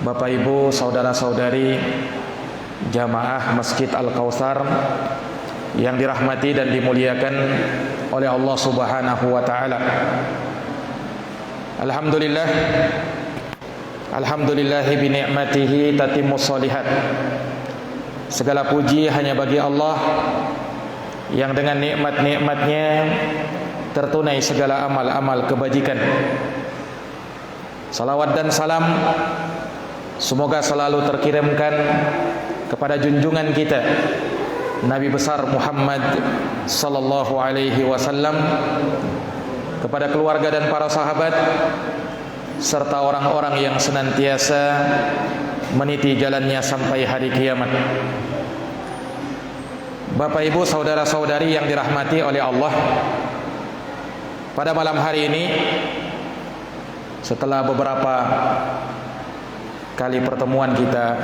Bapak Ibu, saudara-saudari jamaah Masjid Al-Kautsar yang dirahmati dan dimuliakan oleh Allah Subhanahu wa taala. Alhamdulillah, alhamdulillahi bi ni'matihi tatimmus shalihat. Segala puji hanya bagi Allah yang dengan nikmat-nikmatnya tertunai segala amal-amal kebajikan. Salawat dan salam semoga selalu terkirimkan kepada junjungan kita Nabi besar Muhammad sallallahu alaihi wasallam, kepada keluarga dan para sahabat serta orang-orang yang senantiasa meniti jalannya sampai hari kiamat. Bapak Ibu, saudara-saudari yang dirahmati oleh Allah, pada malam hari ini setelah beberapa kali pertemuan kita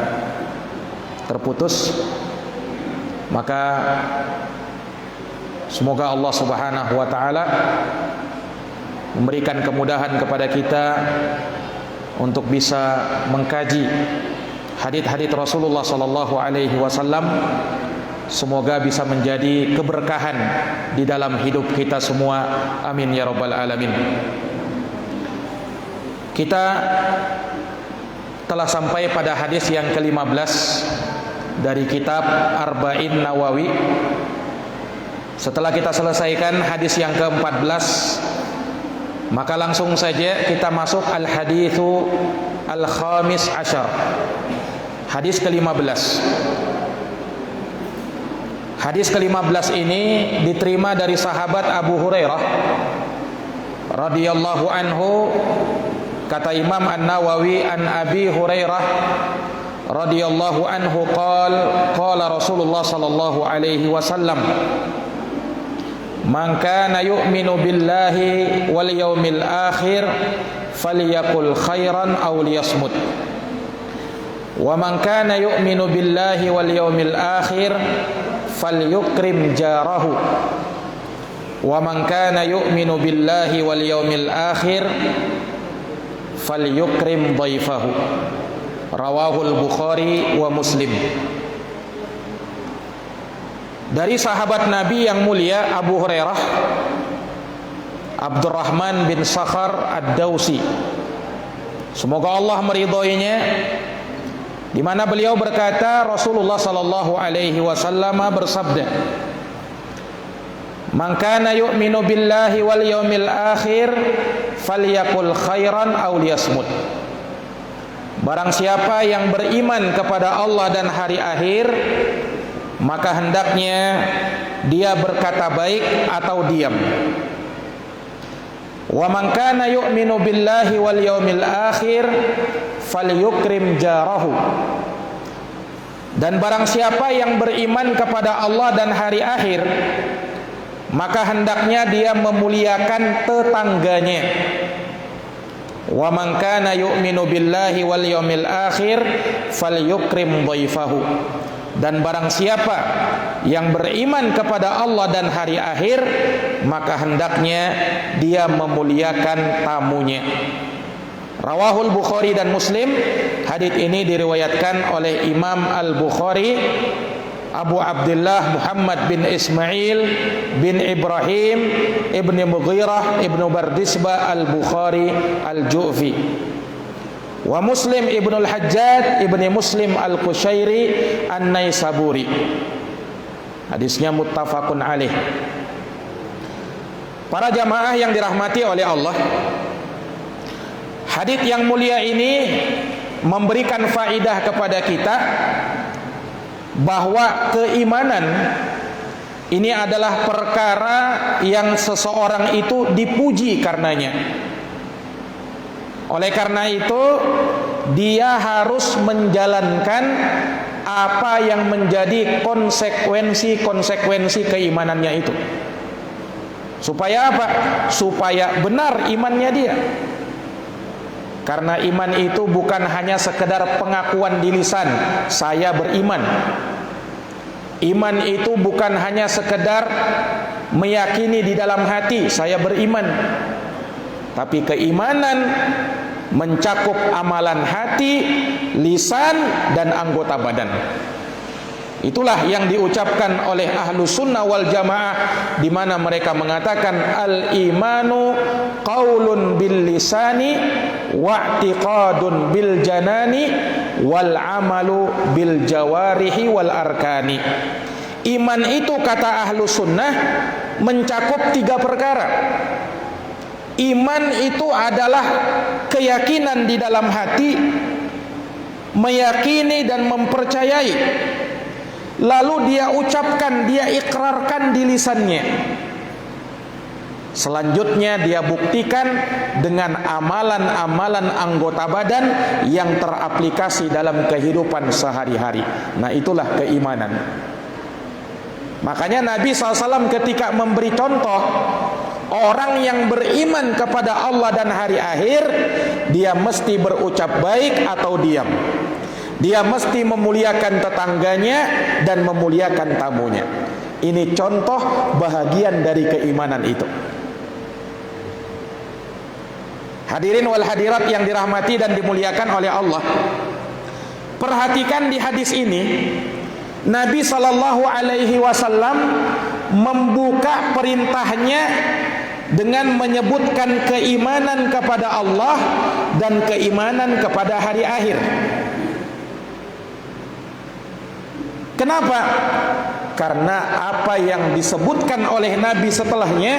terputus, maka semoga Allah Subhanahu wa taala memberikan kemudahan kepada kita untuk bisa mengkaji hadits-hadits Rasulullah sallallahu alaihi wasallam. Semoga bisa menjadi keberkahan di dalam hidup kita semua. Amin ya rabbal alamin. Kita telah sampai pada hadis yang ke-15 dari kitab Arba'in Nawawi. Setelah kita selesaikan hadis yang ke-14, maka langsung saja kita masuk al-haditsu al-khamis asyar, hadis ke-15. Hadis ke-15 ini diterima dari sahabat Abu Hurairah radhiyallahu anhu. Kata Imam An-Nawawi, an Abi Hurairah radhiyallahu anhu qala Rasulullah sallallahu alaihi wasallam, man kana yu'minu billahi wal yawmil akhir falyaqul khairan aw liyasmut, wa man kana yu'minu billahi wal yawmil akhir falyukrim jarahu, wa man kana yu'minu billahi wal yawmil akhir falyukrim dhaifahu. Rawahul Bukhari wa Muslim. Dari sahabat Nabi yang mulia Abu Hurairah, Abdurrahman bin Sakhar Ad-Dausi, semoga Allah meridhoinya, di mana beliau berkata, Rasulullah sallallahu alaihi wasallam bersabda, man kana yu'minu billahi wal yawmil akhir falyaqul khairan aw liyasmut. Barang siapa yang beriman kepada Allah dan hari akhir, maka hendaknya dia berkata baik atau diam. Wa man kana yu'minu billahi wal yawmil akhir falyukrim jarahu. Dan barang siapa yang beriman kepada Allah dan hari akhir, maka hendaknya dia memuliakan tetangganya. Wa man kana yu'minu billahi wal yawmil akhir falyukrim dhaifahu. Dan barang siapa yang beriman kepada Allah dan hari akhir, maka hendaknya dia memuliakan tamunya. Rawahul Bukhari dan Muslim. Hadits ini diriwayatkan oleh Imam Al-Bukhari, Abu Abdullah Muhammad bin Ismail bin Ibrahim ibn Mughirah ibn Bardisbah Al-Bukhari Al-Ju'fi, wa Muslim ibn Al-Hajjaj ibn Muslim Al-Qushairi An-Naisaburi. Hadisnya muttafaqun alaih. Para jamaah yang dirahmati oleh Allah, hadits yang mulia ini memberikan faidah kepada kita bahwa keimanan ini adalah perkara yang seseorang itu dipuji karenanya. Oleh karena itu, dia harus menjalankan apa yang menjadi konsekuensi keimanannya itu. Supaya apa? Supaya benar imannya dia. Karena iman itu bukan hanya sekedar pengakuan di lisan, saya beriman. Iman itu bukan hanya sekedar meyakini di dalam hati, saya beriman. Tapi keimanan mencakup amalan hati, lisan, dan anggota badan. Itulah yang diucapkan oleh Ahlus Sunnah wal Jamaah, di mana mereka mengatakan al-imanu qaulun bil lisani wa i'tiqadun bil janani wal amalu bil jawarihi wal arkani. Iman itu, kata Ahlus Sunnah, mencakup 3 perkara. Iman itu adalah keyakinan di dalam hati, meyakini dan mempercayai, lalu dia ucapkan, dia ikrarkan di lisannya. Selanjutnya dia buktikan dengan amalan-amalan anggota badan yang teraplikasi dalam kehidupan sehari-hari. Nah, itulah keimanan. Makanya Nabi SAW ketika memberi contoh orang yang beriman kepada Allah dan hari akhir, dia mesti berucap baik atau diam. Dia mesti memuliakan tetangganya dan memuliakan tamunya. Ini contoh bahagian dari keimanan itu. Hadirin wal hadirat yang dirahmati dan dimuliakan oleh Allah, perhatikan di hadis ini, Nabi SAW membuka perintahnya dengan menyebutkan keimanan kepada Allah dan keimanan kepada hari akhir. Kenapa? Karena apa yang disebutkan oleh Nabi setelahnya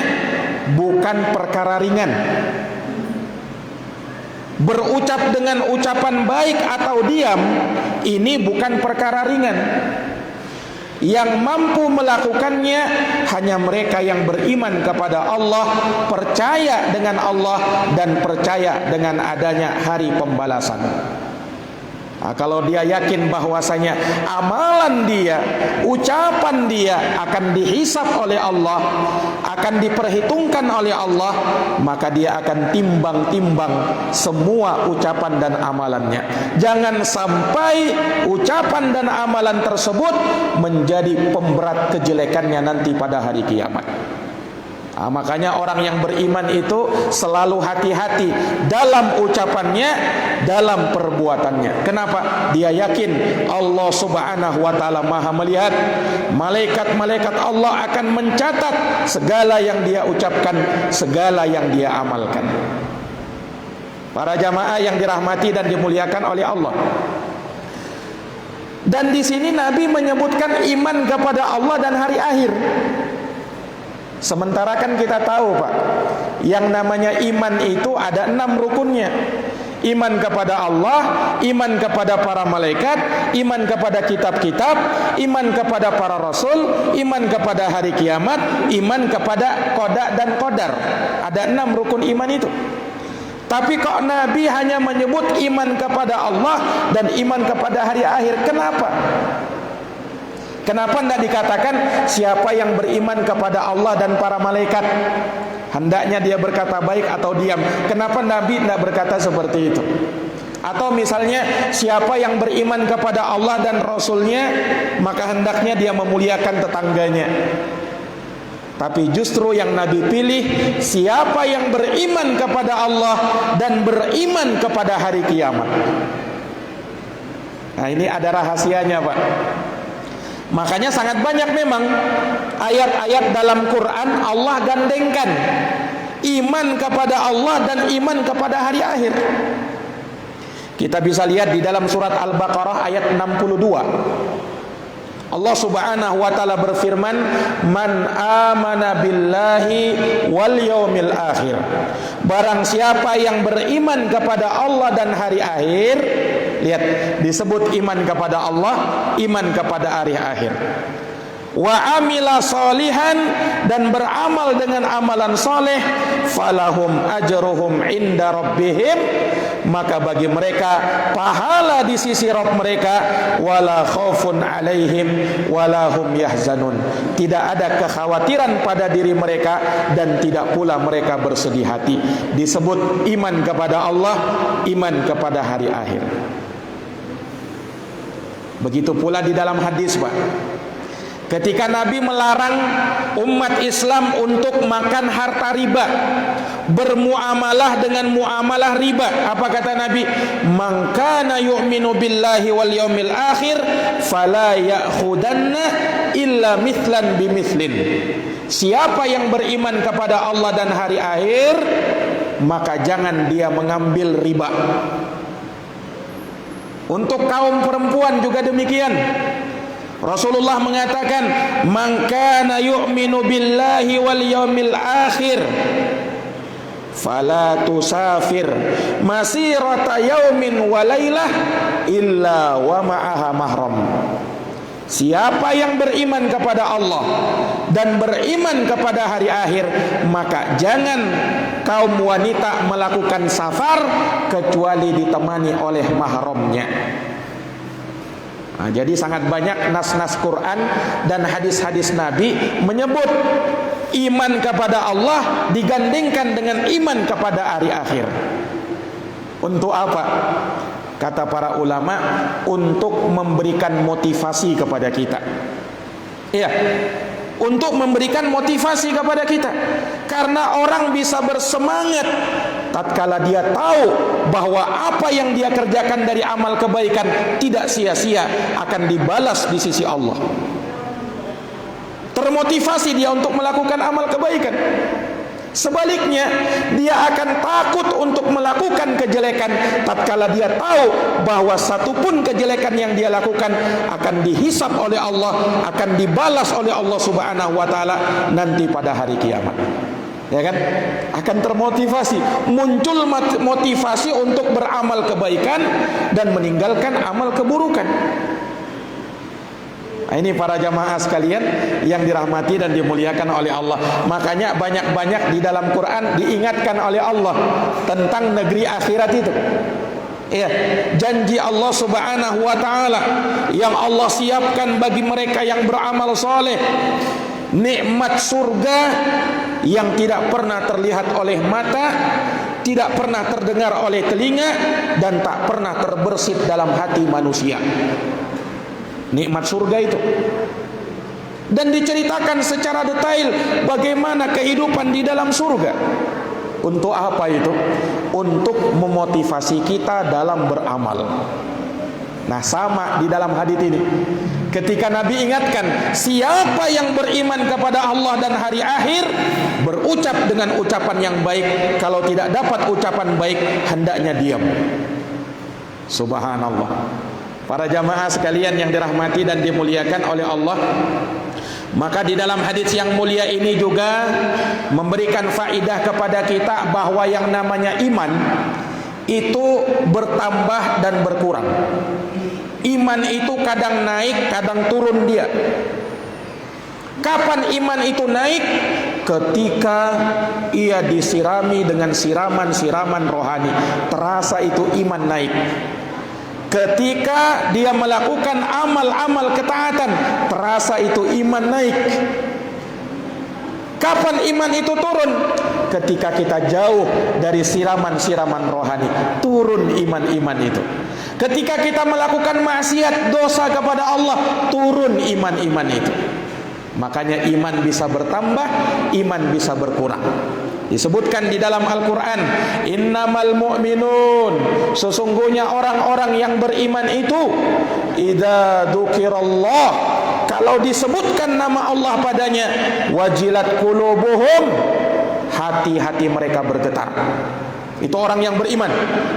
bukan perkara ringan. Berucap dengan ucapan baik atau diam, ini bukan perkara ringan. Yang mampu melakukannya hanya mereka yang beriman kepada Allah, percaya dengan Allah, dan percaya dengan adanya hari pembalasan. Nah, kalau dia yakin bahwasanya amalan dia, ucapan dia akan dihisab oleh Allah, akan diperhitungkan oleh Allah, maka dia akan timbang-timbang semua ucapan dan amalannya. Jangan sampai ucapan dan amalan tersebut menjadi pemberat kejelekannya nanti pada hari kiamat. Nah, makanya orang yang beriman itu selalu hati-hati dalam ucapannya, dalam perbuatannya. Kenapa? Dia yakin Allah Subhanahu wa ta'ala Maha melihat. Malaikat-malaikat Allah akan mencatat segala yang dia ucapkan, segala yang dia amalkan. Para jamaah yang dirahmati dan dimuliakan oleh Allah. Dan di sini Nabi menyebutkan iman kepada Allah dan hari akhir. Sementara kan kita tahu, Pak, yang namanya iman itu ada 6 rukunnya. Iman kepada Allah, iman kepada para malaikat, iman kepada kitab-kitab, iman kepada para rasul, iman kepada hari kiamat, iman kepada qada dan qadar. Ada 6 rukun iman itu. Tapi kok Nabi hanya menyebut iman kepada Allah dan iman kepada hari akhir? Kenapa? Kenapa tidak dikatakan siapa yang beriman kepada Allah dan para malaikat, hendaknya dia berkata baik atau diam? Kenapa Nabi tidak berkata seperti itu? Atau misalnya siapa yang beriman kepada Allah dan Rasulnya, maka hendaknya dia memuliakan tetangganya. Tapi justru yang Nabi pilih, siapa yang beriman kepada Allah dan beriman kepada hari kiamat. Nah, ini ada rahasianya, Pak. Makanya sangat banyak memang ayat-ayat dalam Quran Allah gandengkan iman kepada Allah dan iman kepada hari akhir. Kita bisa lihat di dalam surat Al-Baqarah ayat 62. Allah Subhanahu wa ta'ala berfirman, "Man amana billahi wal yaumil akhir." Barang siapa yang beriman kepada Allah dan hari akhir. Lihat, disebut iman kepada Allah, iman kepada hari akhir. Wa amila solihan, dan beramal dengan amalan soleh, falahum ajruhum inda rabbihim, maka bagi mereka pahala di sisi Rabb mereka, wala khaufun alaihim wala hum yahzanun. Tidak ada kekhawatiran pada diri mereka dan tidak pula mereka bersedih hati. Disebut iman kepada Allah, iman kepada hari akhir. Begitu pula di dalam hadis, Pak. Ketika Nabi melarang umat Islam untuk makan harta riba, bermuamalah dengan muamalah riba, apa kata Nabi? Man kana yu'minu billahi wal yaumil akhir fala ya'khudanna illa mithlan bimithlin. Siapa yang beriman kepada Allah dan hari akhir, maka jangan dia mengambil riba. Untuk kaum perempuan juga demikian. Rasulullah mengatakan, "Man kana yu'minu billahi wal yaumil akhir fala tusafir masirata yaumin wa lailah illa wa ma'aha mahram." Siapa yang beriman kepada Allah dan beriman kepada hari akhir, maka jangan kaum wanita melakukan safar kecuali ditemani oleh mahramnya. Nah, jadi sangat banyak nas-nas Quran dan hadis-hadis Nabi menyebut iman kepada Allah digandingkan dengan iman kepada hari akhir. Untuk apa? Kata para ulama, untuk memberikan motivasi kepada kita. Iya, untuk memberikan motivasi kepada kita. Karena orang bisa bersemangat tatkala dia tahu bahwa apa yang dia kerjakan dari amal kebaikan tidak sia-sia, akan dibalas di sisi Allah. Termotivasi dia untuk melakukan amal kebaikan. Sebaliknya, dia akan takut untuk melakukan kejelekan tatkala dia tahu bahwa satupun kejelekan yang dia lakukan akan dihisab oleh Allah, akan dibalas oleh Allah Subhanahu wa taala nanti pada hari kiamat. Ya kan? Akan termotivasi, muncul motivasi untuk beramal kebaikan dan meninggalkan amal keburukan. Nah, ini para jamaah sekalian yang dirahmati dan dimuliakan oleh Allah. Makanya banyak-banyak di dalam Quran diingatkan oleh Allah tentang negeri akhirat itu. Ya, janji Allah Subhanahu wa taala yang Allah siapkan bagi mereka yang beramal soleh, nikmat surga yang tidak pernah terlihat oleh mata, tidak pernah terdengar oleh telinga, dan tak pernah terbersit dalam hati manusia. Nikmat surga itu. Dan diceritakan secara detail bagaimana kehidupan di dalam surga. Untuk apa itu? Untuk memotivasi kita dalam beramal. Nah, sama di dalam hadis ini. Ketika Nabi ingatkan, siapa yang beriman kepada Allah dan hari akhir, berucap dengan ucapan yang baik. Kalau tidak dapat ucapan baik, hendaknya diam. Subhanallah. Para jamaah sekalian yang dirahmati dan dimuliakan oleh Allah, maka di dalam hadis yang mulia ini juga memberikan faidah kepada kita bahwa yang namanya iman itu bertambah dan berkurang. Iman itu kadang naik, kadang turun dia. Kapan iman itu naik? Ketika ia disirami dengan siraman-siraman rohani, terasa itu iman naik. Ketika dia melakukan amal-amal ketaatan, terasa itu iman naik. Kapan iman itu turun? Ketika kita jauh dari siraman-siraman rohani, turun iman-iman itu. Ketika kita melakukan maksiat, dosa kepada Allah, turun iman-iman itu. Makanya iman bisa bertambah, iman bisa berkurang. Disebutkan di dalam Al-Quran, innamal mu'minun, sesungguhnya orang-orang yang beriman itu, idza dzukirallah, kalau disebutkan nama Allah padanya, wajilat qulubuhum, hati-hati mereka bergetar. Itu orang yang beriman.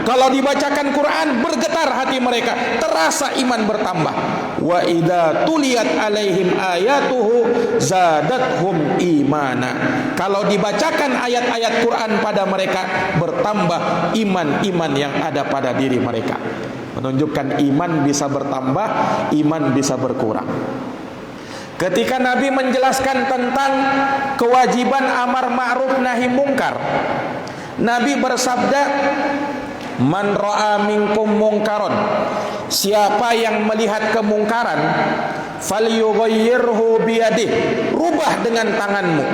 Kalau dibacakan Quran, bergetar hati mereka, terasa iman bertambah. Wa idza tuliyat alaihim ayatuhu zadathum imana. Kalau dibacakan ayat-ayat Quran pada mereka, bertambah iman-iman yang ada pada diri mereka. Menunjukkan iman bisa bertambah, iman bisa berkurang. Ketika Nabi menjelaskan tentang kewajiban amar ma'ruf nahi mungkar, Nabi bersabda, man ra'a minkum mungkaron, siapa yang melihat kemungkaran, falyughayyirhu biyadih, rubah dengan tanganmu.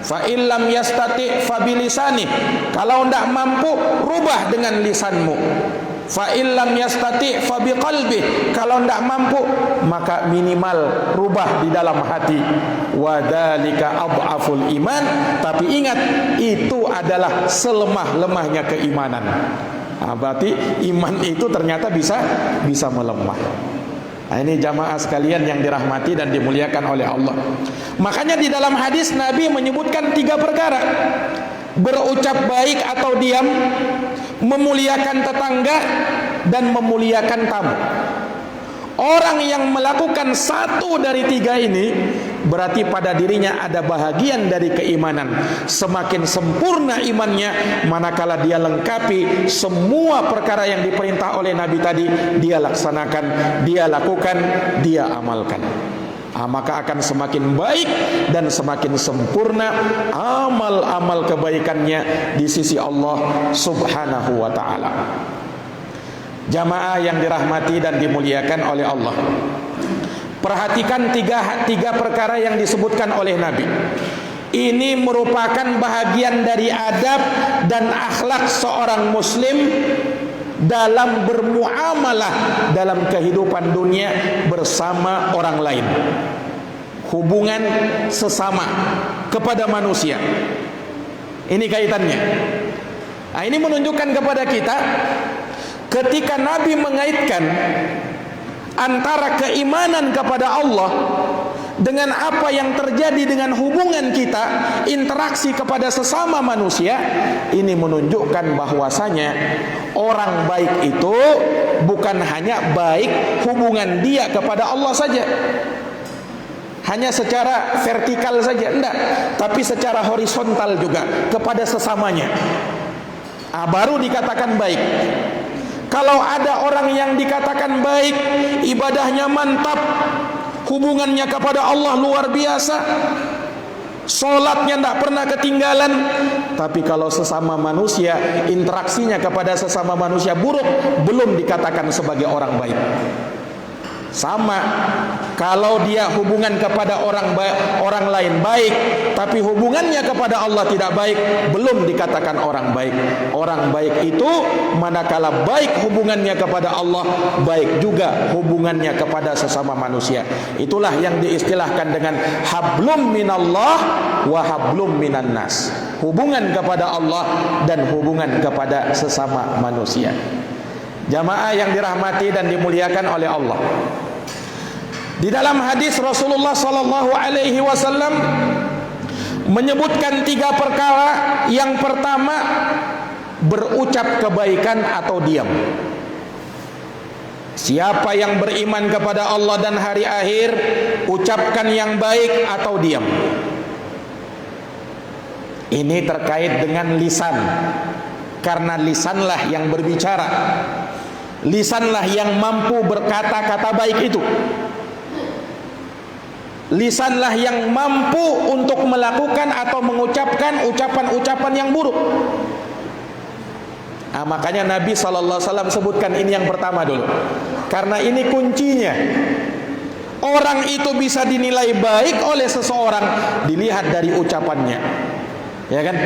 Fa illam yastati fa bilisani, kalau tidak mampu rubah dengan lisanmu. Fa illam yastati fa biqalbi, kalau tidak mampu maka minimal rubah di dalam hati. Wa dzalika adhaful iman, tapi ingat itu adalah selemah-lemahnya keimanan. Berarti iman itu ternyata bisa melemah. Nah, ini jamaah sekalian yang dirahmati dan dimuliakan oleh Allah. Makanya di dalam hadis Nabi menyebutkan 3 perkara: berucap baik atau diam, memuliakan tetangga, dan memuliakan tamu. Orang yang melakukan 1 dari 3 ini berarti pada dirinya ada bahagian dari keimanan. Semakin sempurna imannya manakala dia lengkapi semua perkara yang diperintah oleh Nabi tadi, dia laksanakan, dia lakukan, dia amalkan. Maka akan semakin baik dan semakin sempurna amal-amal kebaikannya di sisi Allah Subhanahu wa ta'ala. Jamaah yang dirahmati dan dimuliakan oleh Allah, perhatikan tiga perkara yang disebutkan oleh Nabi. Ini merupakan bahagian dari adab dan akhlak seorang muslim dalam bermuamalah dalam kehidupan dunia bersama orang lain. Hubungan sesama kepada manusia. Ini kaitannya. Nah, ini menunjukkan kepada kita ketika Nabi mengaitkan antara keimanan kepada Allah dengan apa yang terjadi dengan hubungan kita, interaksi kepada sesama manusia, ini menunjukkan bahwasanya orang baik itu bukan hanya baik hubungan dia kepada Allah saja, hanya secara vertikal saja, enggak, tapi secara horizontal juga kepada sesamanya. Baru dikatakan baik. Kalau ada orang yang dikatakan baik, ibadahnya mantap, hubungannya kepada Allah luar biasa, sholatnya tidak pernah ketinggalan, tapi kalau sesama manusia, interaksinya kepada sesama manusia buruk, belum dikatakan sebagai orang baik. Sama, kalau dia hubungan kepada orang lain baik, tapi hubungannya kepada Allah tidak baik, belum dikatakan orang baik. Orang baik itu manakala baik hubungannya kepada Allah, baik juga hubungannya kepada sesama manusia. Itulah yang diistilahkan dengan hablum minallah wa hablum minan nas. Hubungan kepada Allah dan hubungan kepada sesama manusia. Jamaah yang dirahmati dan dimuliakan oleh Allah, di dalam hadis Rasulullah sallallahu alaihi wasallam menyebutkan 3 perkara. Yang pertama, berucap kebaikan atau diam. Siapa yang beriman kepada Allah dan hari akhir, ucapkan yang baik atau diam. Ini terkait dengan lisan, karena lisanlah yang berbicara, lisanlah yang mampu berkata-kata baik itu, lisanlah yang mampu untuk melakukan atau mengucapkan ucapan-ucapan yang buruk. Makanya Nabi SAW sebutkan ini yang pertama dulu, karena ini kuncinya. Orang itu bisa dinilai baik oleh seseorang dilihat dari ucapannya, ya kan?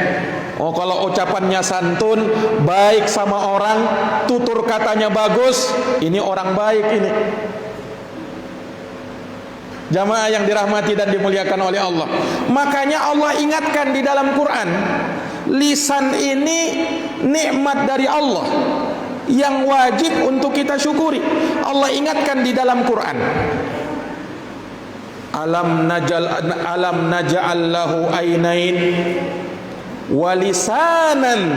Kalau ucapannya santun, baik sama orang, tutur katanya bagus, ini orang baik ini. Jamaah yang dirahmati dan dimuliakan oleh Allah. Makanya Allah ingatkan di dalam Quran, lisan ini nikmat dari Allah yang wajib untuk kita syukuri. Allah ingatkan di dalam Quran, alam naj'al lahu ainain wa lisanan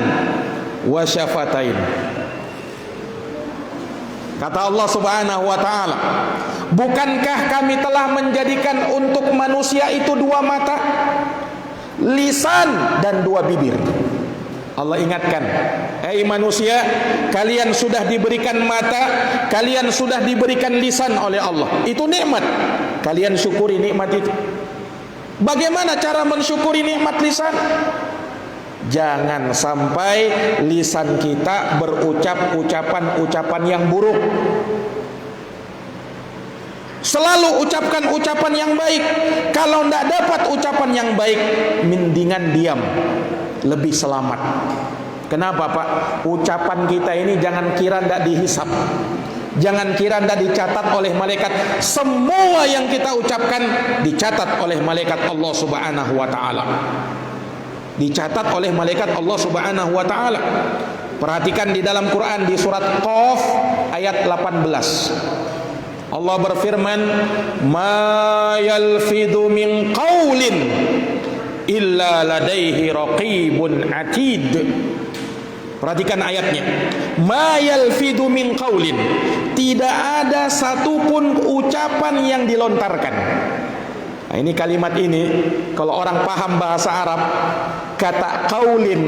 wa syafatain. Kata Allah Subhanahu wa ta'ala, bukankah kami telah menjadikan untuk manusia itu 2 mata, lisan dan 2 bibir. Allah ingatkan, hei manusia, kalian sudah diberikan mata, kalian sudah diberikan lisan oleh Allah. Itu nikmat, kalian syukuri nikmat itu. Bagaimana cara mensyukuri nikmat lisan? Jangan sampai lisan kita berucap ucapan-ucapan yang buruk. Selalu ucapkan ucapan yang baik. Kalau tidak dapat ucapan yang baik, mendingan diam, lebih selamat. Kenapa Pak? Ucapan kita ini jangan kira tidak dihisap, jangan kira tidak dicatat oleh malaikat. Semua yang kita ucapkan dicatat oleh malaikat Allah Subhanahu wa taala. Dicatat oleh malaikat Allah Subhanahu wa taala. Perhatikan di dalam Quran di surat Qaf ayat 18. Allah berfirman, "Ma yalfidhu min qaulin illa ladaihi raqibun atid." Perhatikan ayatnya. Ma yalfidhu min qaulin. Tidak ada satupun ucapan yang dilontarkan. Nah, ini kalimat ini kalau orang paham bahasa Arab, kata qaulin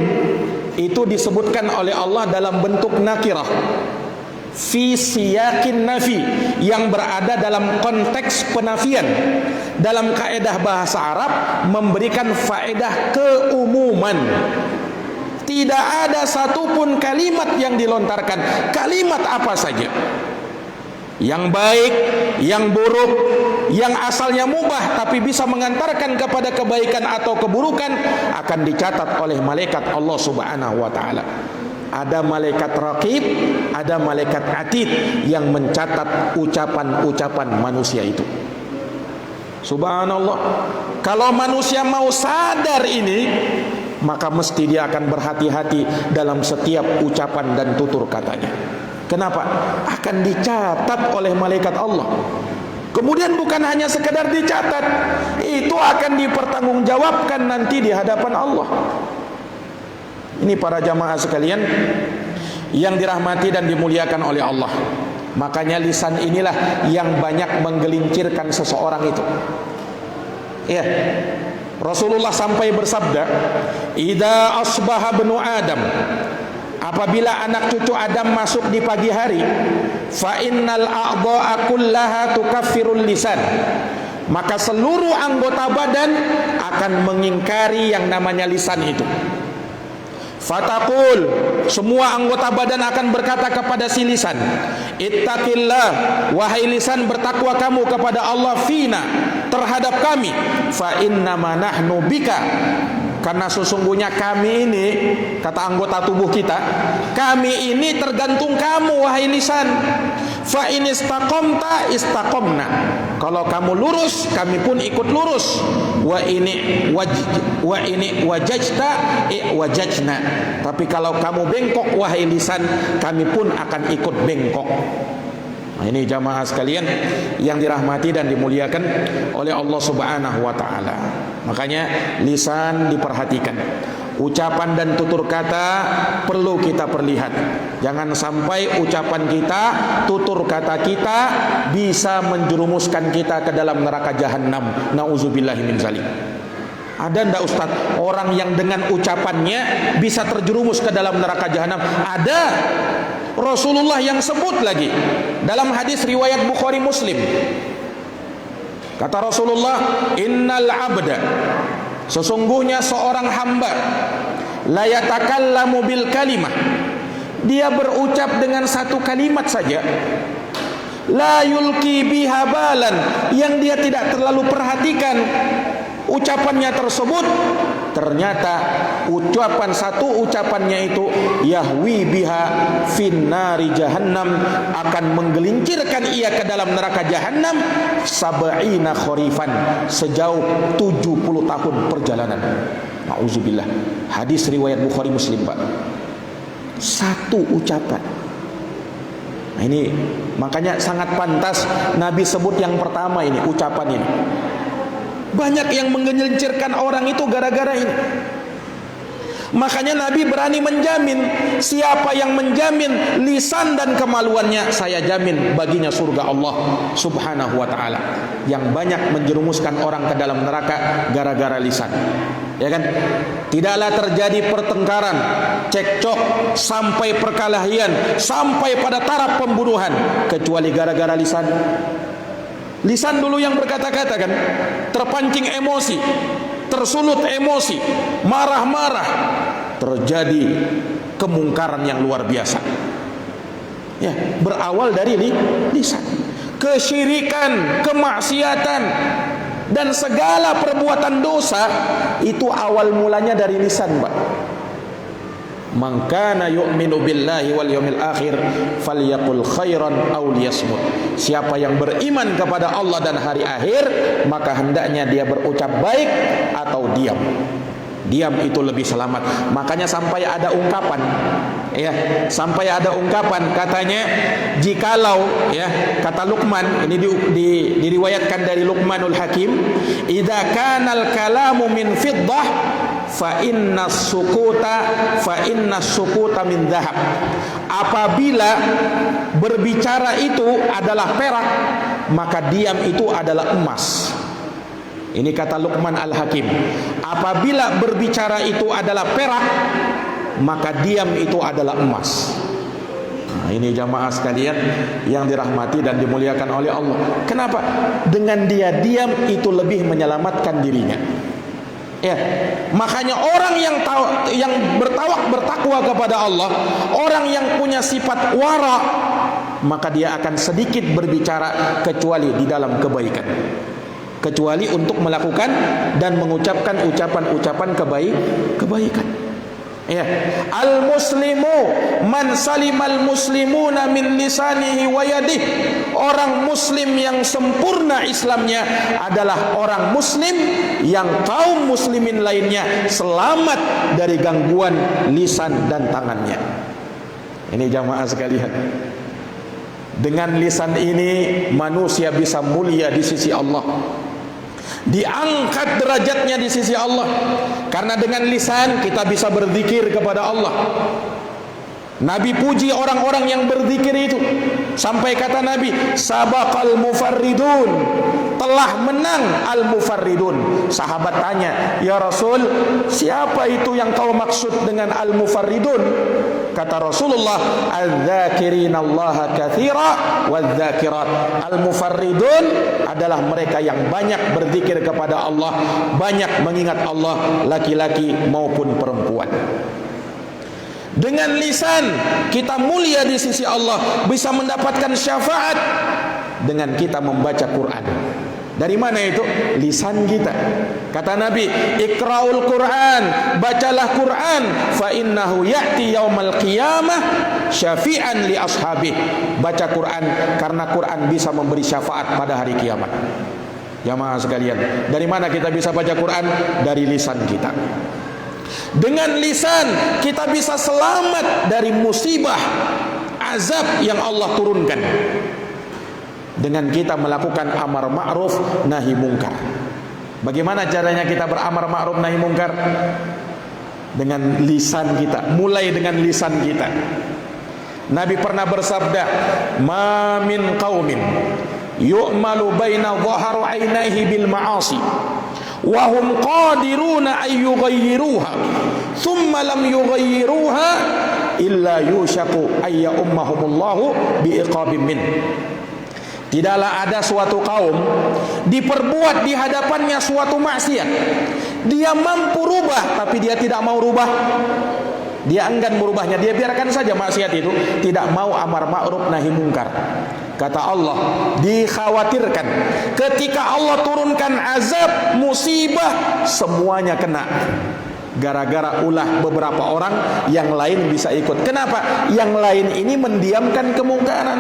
itu disebutkan oleh Allah dalam bentuk nakirah fi siyakin nafi, yang berada dalam konteks penafian. Dalam kaedah bahasa Arab memberikan faedah keumuman. Tidak ada satupun kalimat yang dilontarkan, kalimat apa saja, yang baik, yang buruk, yang asalnya mubah tapi bisa mengantarkan kepada kebaikan atau keburukan, akan dicatat oleh malaikat Allah Subhanahu wa taala. Ada malaikat raqib, ada malaikat atid yang mencatat ucapan-ucapan manusia itu. Subhanallah. Kalau manusia mau sadar ini, maka mesti dia akan berhati-hati dalam setiap ucapan dan tutur katanya. Kenapa? Akan dicatat oleh malaikat Allah. Kemudian bukan hanya sekedar dicatat, itu akan dipertanggungjawabkan nanti di hadapan Allah. Ini para jamaah sekalian yang dirahmati dan dimuliakan oleh Allah. Makanya lisan inilah yang banyak menggelincirkan seseorang itu. Ya, Rasulullah sampai bersabda, "Idza asbaha ibnu Adam," apabila anak cucu Adam masuk di pagi hari, "fa innal a'dha'a kullaha tukaffirul lisan," maka seluruh anggota badan akan mengingkari yang namanya lisan itu. Fataqul, semua anggota badan akan berkata kepada si lisan, "Ittaqillah, wahai lisan, bertakwa kamu kepada Allah fina, terhadap kami, fa innama nahnu bika, karena sesungguhnya kami ini," kata anggota tubuh kita, "kami ini tergantung kamu wahai lisan. Fa in istaqamta istaqamna." Kalau kamu lurus, kami pun ikut lurus. Wa ini wajajta wajajna. Tapi kalau kamu bengkok wahai lisan, kami pun akan ikut bengkok. Nah, ini jamaah sekalian yang dirahmati dan dimuliakan oleh Allah Subhanahu wa taala. Makanya lisan diperhatikan. Ucapan dan tutur kata perlu kita perlihat. Jangan sampai ucapan kita, tutur kata kita bisa menjerumuskan kita ke dalam neraka jahanam. Nauzubillahi min zalik. Ada ndak Ustaz orang yang dengan ucapannya bisa terjerumus ke dalam neraka jahanam? Ada. Rasulullah yang sebut lagi dalam hadis riwayat Bukhari Muslim. Kata Rasulullah, "Innal abda," sesungguhnya seorang hamba, "la yatakallamu bil kalimah," dia berucap dengan satu kalimat saja, "la yulqi biha balan," yang dia tidak terlalu perhatikan ucapannya tersebut. Ternyata ucapannya itu yahwi biha finnari jahannam, akan menggelincirkan ia ke dalam neraka jahannam sab'ina kharifan, sejauh 70 tahun perjalanan. Nauzubillah. Hadis riwayat Bukhari Muslim, Pak. Satu ucapan. Nah, ini makanya sangat pantas Nabi sebut yang pertama ini, ucapan ini. Banyak yang menggelincirkan orang itu gara-gara ini. Makanya Nabi berani menjamin, siapa yang menjamin lisan dan kemaluannya, saya jamin baginya surga Allah Subhanahu wa taala. Yang banyak menjerumuskan orang ke dalam neraka gara-gara lisan. Ya kan? Tidaklah terjadi pertengkaran, cekcok, sampai perkelahian, sampai pada taraf pembunuhan kecuali gara-gara lisan. Lisan dulu yang berkata-kata kan, terpancing emosi, tersulut emosi, marah-marah, terjadi kemungkaran yang luar biasa. Ya, berawal dari lisan. Kesyirikan, kemaksiatan, dan segala perbuatan dosa itu awal mulanya dari lisan, Pak. Man kana yu'minu billahi wal yawmil akhir falyaqul khairan aw liyasmut. Siapa yang beriman kepada Allah dan hari akhir, maka hendaknya dia berucap baik atau diam. Diam itu lebih selamat. Makanya sampai ada ungkapan, ya, sampai ada ungkapan katanya, jikalau, ya, kata Luqman, ini diriwayatkan dari Luqmanul Hakim, idza kanal kalamu min fiddah fa inna sukuta min dhahab. Apabila berbicara itu adalah perak, maka diam itu adalah emas. Ini kata Luqman Al-Hakim. Apabila berbicara itu adalah perak, maka diam itu adalah emas. Nah, ini jamaah sekalian yang dirahmati dan dimuliakan oleh Allah. Kenapa? Dengan dia diam itu lebih menyelamatkan dirinya. Ya, makanya orang yang bertakwa kepada Allah, orang yang punya sifat wara, maka dia akan sedikit berbicara kecuali di dalam kebaikan, kecuali untuk melakukan dan mengucapkan ucapan-ucapan kebaikan. Ya, al-muslimu man salimal muslimuna min lisanihi wa yadihi. Orang muslim yang sempurna Islamnya adalah orang muslim yang kaum muslimin lainnya selamat dari gangguan lisan dan tangannya. Ini jamaah sekalian, dengan lisan ini manusia bisa mulia di sisi Allah, diangkat derajatnya di sisi Allah. Karena dengan lisan kita bisa berzikir kepada Allah. Nabi puji orang-orang yang berzikir itu, sampai kata Nabi, sabaqal mufarridun, telah menang al-mufarridun. Sahabat tanya, ya Rasul, siapa itu yang kau maksud dengan al-mufarridun? Kata Rasulullah, al-dzakirinallaha katsira wadz-dzakirat. Al-mufarridun adalah mereka yang banyak berzikir kepada Allah, banyak mengingat Allah, laki-laki maupun perempuan. Dengan lisan kita mulia di sisi Allah, bisa mendapatkan syafaat dengan kita membaca Quran. Dari mana itu? Lisan kita. Kata Nabi, iqra'ul Quran, bacalah Quran, fa innahu ya'ti yaumal qiyamah syafi'an li ashabi. Baca Quran karena Quran bisa memberi syafaat pada hari kiamat. Jamaah sekalian, dari mana kita bisa baca Quran? Dari lisan kita. Dengan lisan kita bisa selamat dari musibah, azab yang Allah turunkan, dengan kita melakukan amar ma'ruf nahi mungkar. Bagaimana caranya kita beramar ma'ruf nahi mungkar? Dengan lisan kita, mulai dengan lisan kita. Nabi pernah bersabda, ma min qaumin yu'malu baina dhahar 'ainaihi bil ma'asi wa hum qadiruna ay yughayyiruha thumma lam yughayyiruha illa yushaku ay ummahumullahu biiqabim min. Tidaklah ada suatu kaum diperbuat di hadapannya suatu maksiat, dia mampu rubah tapi dia tidak mau rubah, dia enggan merubahnya, dia biarkan saja maksiat itu, tidak mau amar ma'ruf nahi mungkar. Kata Allah, dikhawatirkan ketika Allah turunkan azab, musibah, semuanya kena. Gara-gara ulah beberapa orang, yang lain bisa ikut. Kenapa? Yang lain ini mendiamkan kemungkaran.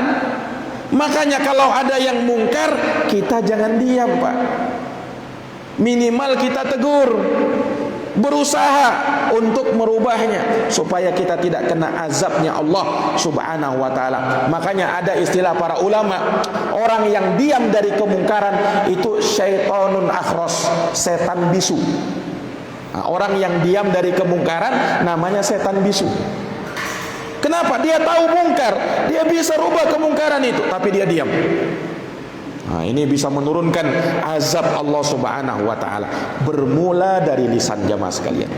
Makanya kalau ada yang mungkar, kita jangan diam, Pak. Minimal kita tegur, berusaha untuk merubahnya supaya kita tidak kena azabnya Allah Subhanahu wa taala. Makanya ada istilah para ulama, orang yang diam dari kemungkaran itu syaitonun akhros, setan bisu. Nah, orang yang diam dari kemungkaran namanya setan bisu. Kenapa? Dia tahu mungkar, dia bisa rubah kemungkaran itu, tapi dia diam. Nah, ini bisa menurunkan azab Allah Subhanahu wa taala, bermula dari lisan. Jamaah sekalian,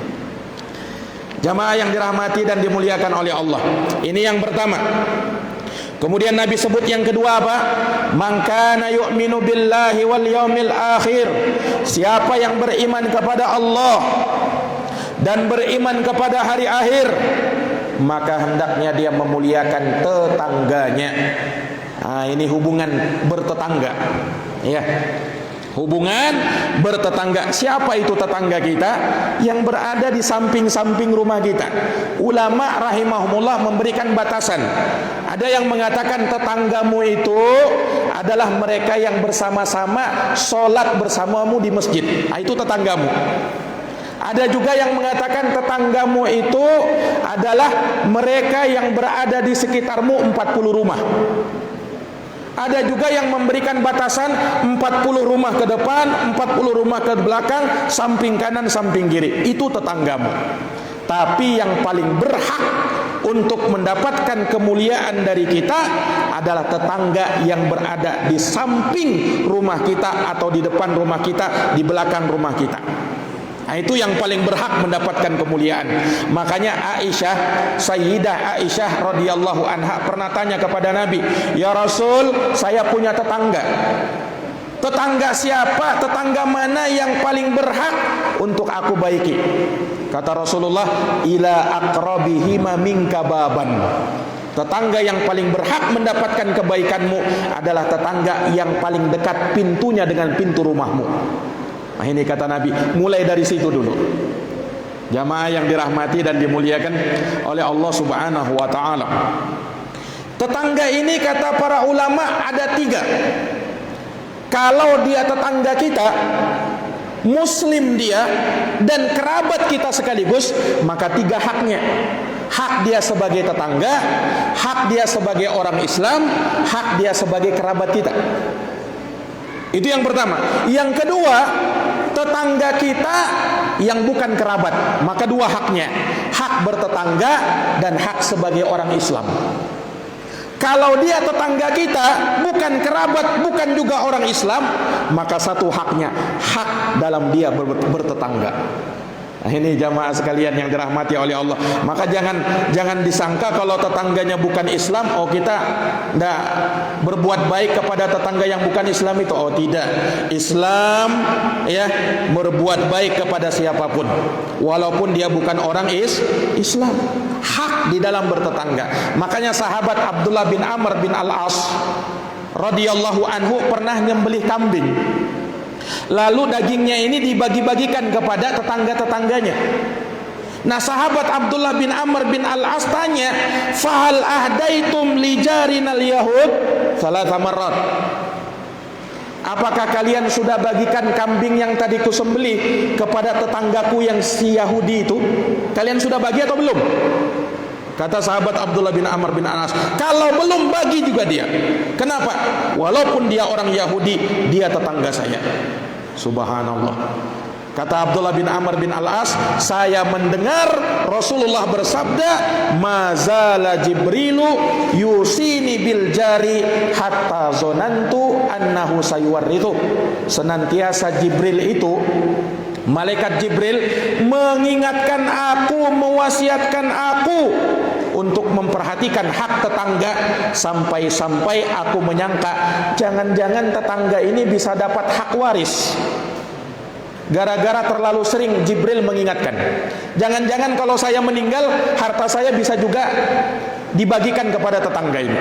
jamaah yang dirahmati dan dimuliakan oleh Allah, ini yang pertama. Kemudian Nabi sebut yang kedua apa? Man kana yu'minu billahi wal yaumil akhir. Siapa yang beriman kepada Allah dan beriman kepada hari akhir, maka hendaknya dia memuliakan tetangganya. Nah, ini hubungan bertetangga, ya. Hubungan bertetangga. Siapa itu tetangga kita? Yang berada di samping-samping rumah kita. Ulama rahimahumullah memberikan batasan. Ada yang mengatakan tetanggamu itu adalah mereka yang bersama-sama sholat bersamamu di masjid. Itu tetanggamu. Ada juga yang mengatakan tetanggamu itu adalah mereka yang berada di sekitarmu 40 rumah. Ada juga yang memberikan batasan 40 rumah ke depan, 40 rumah ke belakang, samping kanan, samping kiri. Itu tetanggamu. Tapi yang paling berhak untuk mendapatkan kemuliaan dari kita adalah tetangga yang berada di samping rumah kita atau di depan rumah kita, di belakang rumah kita. Nah, itu yang paling berhak mendapatkan kemuliaan. Makanya Aisyah, Sayyidah Aisyah radhiyallahu anha pernah tanya kepada Nabi, "Ya Rasul, saya punya tetangga. Tetangga siapa? Tetangga mana yang paling berhak untuk aku baiki?" Kata Rasulullah, "Ila aqrabihima minka baban." Tetangga yang paling berhak mendapatkan kebaikanmu adalah tetangga yang paling dekat pintunya dengan pintu rumahmu. Nah, ini kata Nabi, mulai dari situ dulu. Jamaah yang dirahmati dan dimuliakan oleh Allah Subhanahu wa ta'ala. Tetangga ini kata para ulama ada 3. Kalau dia tetangga kita, muslim dia, dan kerabat kita sekaligus, maka 3 haknya. Hak dia sebagai tetangga, hak dia sebagai orang Islam, hak dia sebagai kerabat kita. Itu yang pertama. Yang kedua, tetangga kita yang bukan kerabat, maka 2 haknya. Hak bertetangga dan hak sebagai orang Islam. Kalau dia tetangga kita, bukan kerabat, bukan juga orang Islam, maka 1 haknya, hak dalam dia bertetangga. Nah, ini jamaah sekalian yang dirahmati oleh Allah. Maka jangan disangka kalau tetangganya bukan Islam, oh kita tidak berbuat baik kepada tetangga yang bukan Islam itu. Oh tidak, Islam ya berbuat baik kepada siapapun, walaupun dia bukan orang Islam. Hak di dalam bertetangga. Makanya sahabat Abdullah bin Amr bin Al-As radhiyallahu anhu pernah nyembelih kambing. Lalu dagingnya ini dibagi-bagikan kepada tetangga-tetangganya. Nah, sahabat Abdullah bin Amr bin Al-As tanya, "Fahal ahdaitum li jarinal yahud?" Salasa marrat. Apakah kalian sudah bagikan kambing yang tadi kusembelih kepada tetanggaku yang si Yahudi itu? Kalian sudah bagi atau belum? Kata sahabat Abdullah bin Amr bin Al-As, kalau belum, bagi juga dia. Kenapa? Walaupun dia orang Yahudi, dia tetangga saya. Subhanallah. Kata Abdullah bin Amr bin Al-As, saya mendengar Rasulullah bersabda, "Mazala Jibrilu yusini bil jari hatta zonantu annahu sayuwarrithu." Senantiasa Jibril itu, malaikat Jibril mengingatkan aku, mewasiatkan aku untuk memperhatikan hak tetangga, sampai-sampai aku menyangka jangan-jangan tetangga ini bisa dapat hak waris. Gara-gara terlalu sering Jibril mengingatkan, jangan-jangan kalau saya meninggal, harta saya bisa juga dibagikan kepada tetangga ini.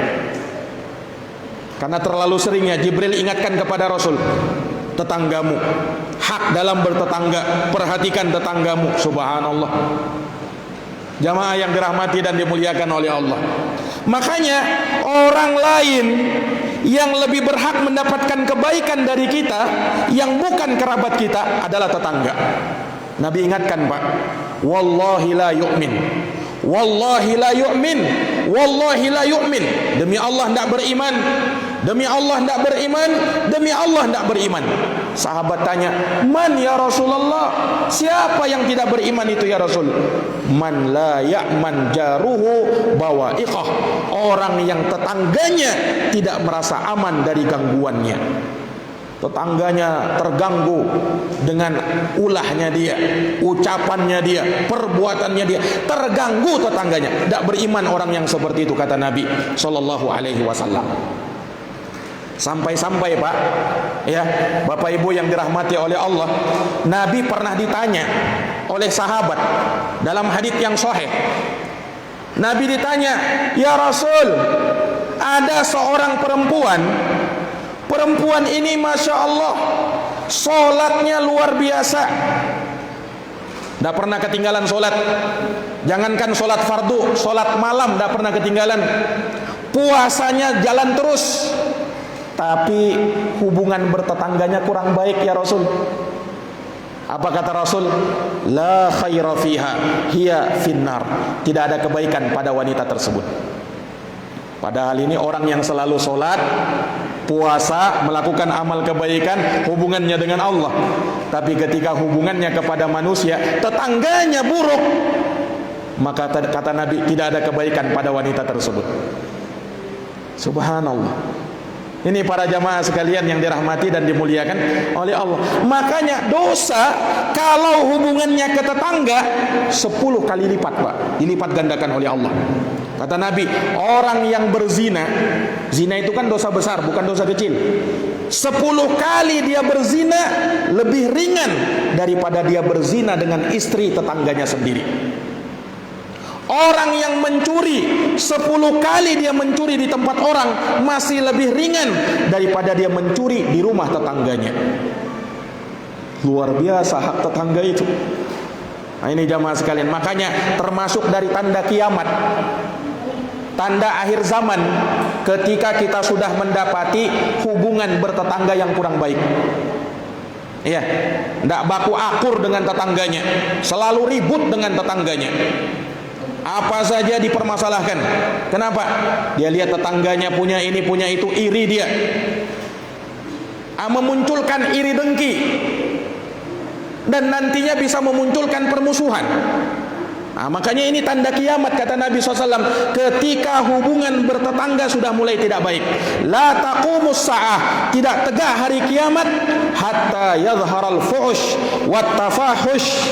Karena terlalu seringnya Jibril ingatkan kepada Rasul, tetanggamu, hak dalam bertetangga, perhatikan tetanggamu. Subhanallah. Jamaah yang dirahmati dan dimuliakan oleh Allah. Makanya orang lain yang lebih berhak mendapatkan kebaikan dari kita, yang bukan kerabat kita, adalah tetangga. Nabi ingatkan, Pak, wallahi la yu'min, wallahi la yu'min, wallahi la yu'min. Demi Allah tidak beriman, demi Allah tidak beriman, demi Allah tidak beriman. Sahabat tanya, "Man ya Rasulullah? Siapa yang tidak beriman itu ya Rasul?" "Man la ya'man jaruhu bawa'iqah." Orang yang tetangganya tidak merasa aman dari gangguannya. Tetangganya terganggu dengan ulahnya dia, ucapannya dia, perbuatannya dia, terganggu tetangganya. Tidak beriman orang yang seperti itu, kata Nabi sallallahu alaihi wasallam. Sampai-sampai, Pak, ya, Bapak Ibu yang dirahmati oleh Allah, Nabi pernah ditanya oleh sahabat dalam hadits yang sahih. Nabi ditanya, "Ya Rasul, ada seorang perempuan ini Masya Allah Sholatnya luar biasa, tidak pernah ketinggalan sholat. Jangankan sholat fardu, sholat malam tidak pernah ketinggalan. Puasanya jalan terus, tapi hubungan bertetangganya kurang baik ya Rasul. Apa kata Rasul? La khaira fiha hiya finnar. Tidak ada kebaikan pada wanita tersebut. Padahal ini orang yang selalu sholat, puasa, melakukan amal kebaikan, hubungannya dengan Allah. Tapi ketika hubungannya kepada manusia, tetangganya buruk, maka kata Nabi, tidak ada kebaikan pada wanita tersebut. Subhanallah. Ini para jamaah sekalian yang dirahmati dan dimuliakan oleh Allah. Makanya dosa kalau hubungannya ke tetangga 10 kali lipat, Pak, dilipat gandakan oleh Allah. Kata Nabi, orang yang berzina, zina itu kan dosa besar, bukan dosa kecil. 10 kali dia berzina lebih ringan daripada dia berzina dengan istri tetangganya sendiri. Orang yang mencuri 10 kali dia mencuri di tempat orang masih lebih ringan daripada dia mencuri di rumah tetangganya. Luar biasa hak tetangga itu. Nah, ini jamaah sekalian, makanya termasuk dari tanda kiamat, tanda akhir zaman, ketika kita sudah mendapati hubungan bertetangga yang kurang baik. Iya, tidak baku akur dengan tetangganya, selalu ribut dengan tetangganya. Apa saja dipermasalahkan. Kenapa? Dia lihat tetangganya punya ini, punya itu, iri dia. Memunculkan iri dengki. Dan nantinya bisa memunculkan permusuhan. Makanya ini tanda kiamat, kata Nabi SAW. Ketika hubungan bertetangga sudah mulai tidak baik. La taqumus sa'ah, tidak tegak hari kiamat hatta yadhharal fuhush wat tafahush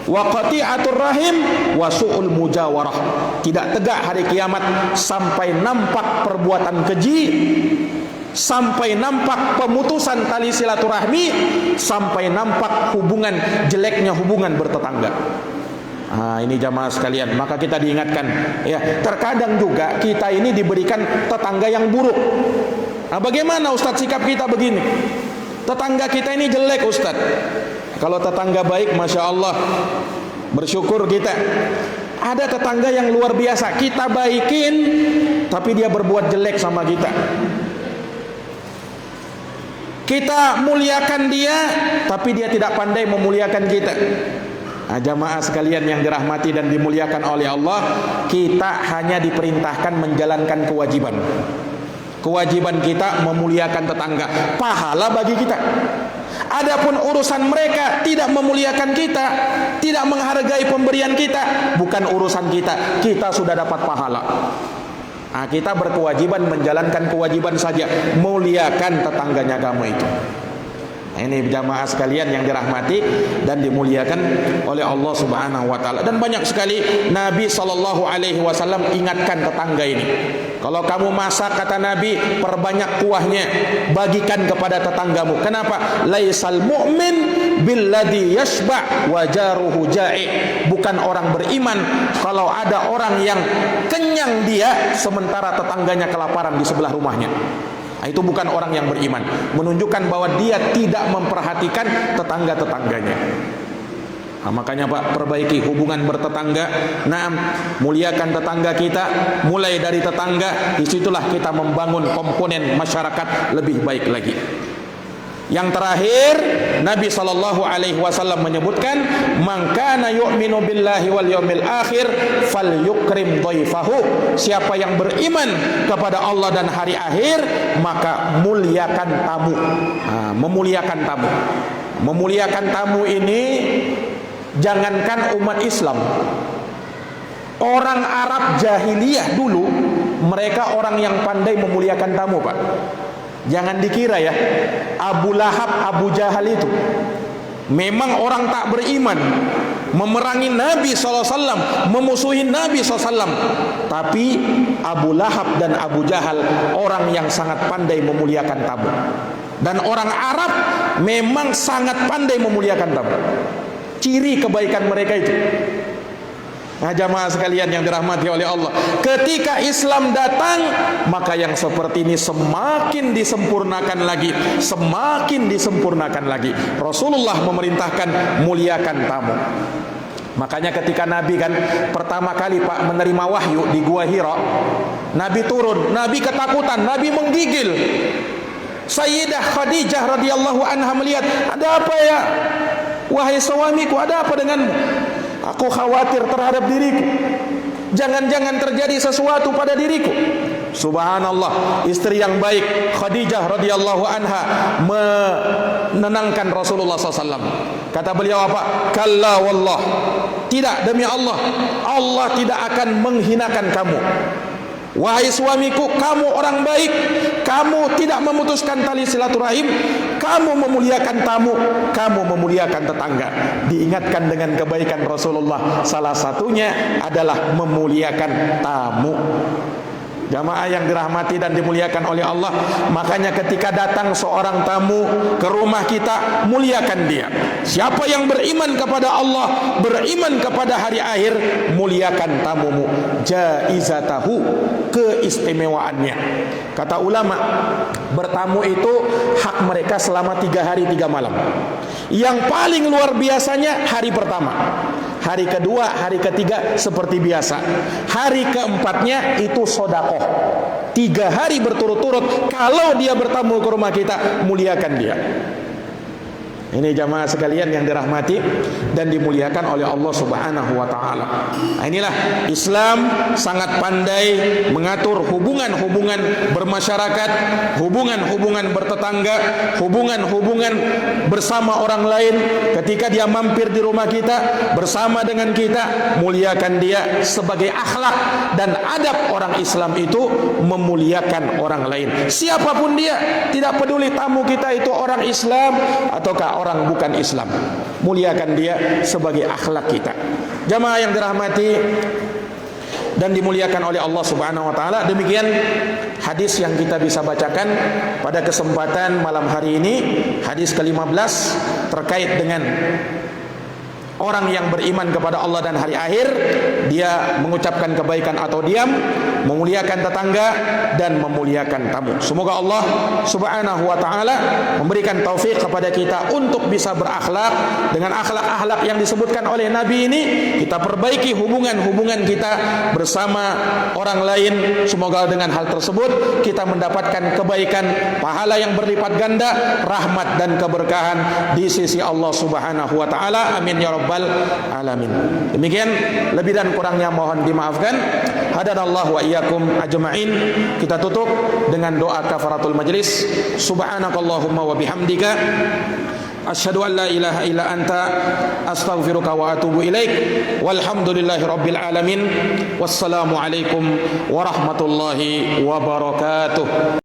wa qati'atur rahim wa su'ul mujawarah. Tidak tegak hari kiamat sampai nampak perbuatan keji, sampai nampak pemutusan tali silaturahmi, sampai nampak hubungan jeleknya hubungan bertetangga. Ini jamaah sekalian, maka kita diingatkan ya, terkadang juga kita ini diberikan tetangga yang buruk. Bagaimana Ustadz sikap kita begini? Tetangga kita ini jelek Ustadz. Kalau tetangga baik, Masya Allah, bersyukur kita. Ada tetangga yang luar biasa, kita baikin, tapi dia berbuat jelek sama kita. Kita muliakan dia, tapi dia tidak pandai memuliakan kita. Jamaah sekalian yang dirahmati dan dimuliakan oleh Allah, kita hanya diperintahkan menjalankan kewajiban. Kewajiban kita memuliakan tetangga, pahala bagi kita. Adapun urusan mereka tidak memuliakan kita, tidak menghargai pemberian kita, bukan urusan kita. Kita sudah dapat pahala. Kita berkewajiban menjalankan kewajiban saja, muliakan tetangganya kamu itu. Ini jamaah sekalian yang dirahmati dan dimuliakan oleh Allah Subhanahu wa taala. Dan banyak sekali Nabi SAW ingatkan tetangga ini. Kalau kamu masak, kata Nabi, perbanyak kuahnya, bagikan kepada tetanggamu. Kenapa? Laisal mu'min billadhi yashba' wa jaruhu ja'i. Bukan orang beriman kalau ada orang yang kenyang dia sementara tetangganya kelaparan di sebelah rumahnya. Itu bukan orang yang beriman, menunjukkan bahwa dia tidak memperhatikan tetangga-tetangganya. Makanya Pak, perbaiki hubungan bertetangga. Muliakan tetangga kita, mulai dari tetangga. Disitulah kita membangun komponen masyarakat lebih baik lagi. Yang terakhir, Nabi SAW menyebutkan, man kana yu'minu billahi wal yawmil akhir falyukrim dhaifahu. Siapa yang beriman kepada Allah dan hari akhir, maka muliakan tamu. Memuliakan tamu. Memuliakan tamu ini jangankan umat Islam, orang Arab jahiliyah dulu, mereka orang yang pandai memuliakan tamu, Pak. Jangan dikira ya, Abu Lahab, Abu Jahal itu memang orang tak beriman, memerangi Nabi SAW, memusuhi Nabi SAW. Tapi Abu Lahab dan Abu Jahal orang yang sangat pandai memuliakan tamu. Dan orang Arab memang sangat pandai memuliakan tamu. Ciri kebaikan mereka itu. Nah, jamaah sekalian yang dirahmati oleh Allah, ketika Islam datang, maka yang seperti ini semakin disempurnakan lagi, semakin disempurnakan lagi. Rasulullah memerintahkan muliakan tamu. Makanya ketika Nabi kan pertama kali Pak menerima wahyu di Gua Hira, Nabi turun, Nabi ketakutan, Nabi menggigil. Sayyidah Khadijah radhiyallahu anha melihat, ada apa ya? Wahai suamiku, ada apa denganmu? Aku khawatir terhadap diriku. Jangan-jangan terjadi sesuatu pada diriku. Subhanallah, istri yang baik Khadijah radhiyallahu anha menenangkan Rasulullah SAW. Kata beliau apa? Kalla wallah, tidak, demi Allah, Allah tidak akan menghinakan kamu. Wahai suamiku, kamu orang baik, kamu tidak memutuskan tali silaturahim, kamu memuliakan tamu, kamu memuliakan tetangga. Diingatkan dengan kebaikan Rasulullah, salah satunya adalah memuliakan tamu. Jamaah yang dirahmati dan dimuliakan oleh Allah, makanya ketika datang seorang tamu ke rumah kita, muliakan dia. Siapa yang beriman kepada Allah, beriman kepada hari akhir, muliakan tamumu. Jaizatahu, keistimewaannya. Kata ulama, bertamu itu hak mereka selama 3 hari 3 malam. Yang paling luar biasanya hari pertama, hari kedua, hari ketiga seperti biasa, hari keempatnya itu sedekah. 3 hari berturut-turut kalau dia bertamu ke rumah kita, muliakan dia. Ini jamaah sekalian yang dirahmati dan dimuliakan oleh Allah Subhanahu wa taala. Nah, inilah Islam sangat pandai mengatur hubungan-hubungan bermasyarakat, hubungan-hubungan bertetangga, hubungan-hubungan bersama orang lain. Ketika dia mampir di rumah kita, bersama dengan kita, muliakan dia. Sebagai akhlak dan adab orang Islam itu memuliakan orang lain. Siapapun dia, tidak peduli tamu kita itu orang Islam ataukah orang bukan Islam, muliakan dia sebagai akhlak kita. Jamaah yang dirahmati dan dimuliakan oleh Allah Subhanahu wa taala, demikian hadis yang kita bisa bacakan pada kesempatan malam hari ini, hadis ke-15 terkait dengan orang yang beriman kepada Allah dan hari akhir, dia mengucapkan kebaikan atau diam, memuliakan tetangga dan memuliakan tamu. Semoga Allah Subhanahu wa taala memberikan taufik kepada kita untuk bisa berakhlak dengan akhlak-akhlak yang disebutkan oleh Nabi ini. Kita perbaiki hubungan-hubungan kita bersama orang lain. Semoga dengan hal tersebut kita mendapatkan kebaikan, pahala yang berlipat ganda, rahmat dan keberkahan di sisi Allah Subhanahu wa taala. Amin ya rabbal alamin. Demikian, lebih dan kurangnya mohon dimaafkan. Hadanallahu wa iyyakum ajma'in. Kita tutup dengan doa kafaratul majlis. Subhanakallahumma wa bihamdika asyhadu an la ilaha illa anta astaghfiruka wa atubu ilaik. Walhamdulillahi rabbil alamin. Wassalamu alaikum warahmatullahi wabarakatuh.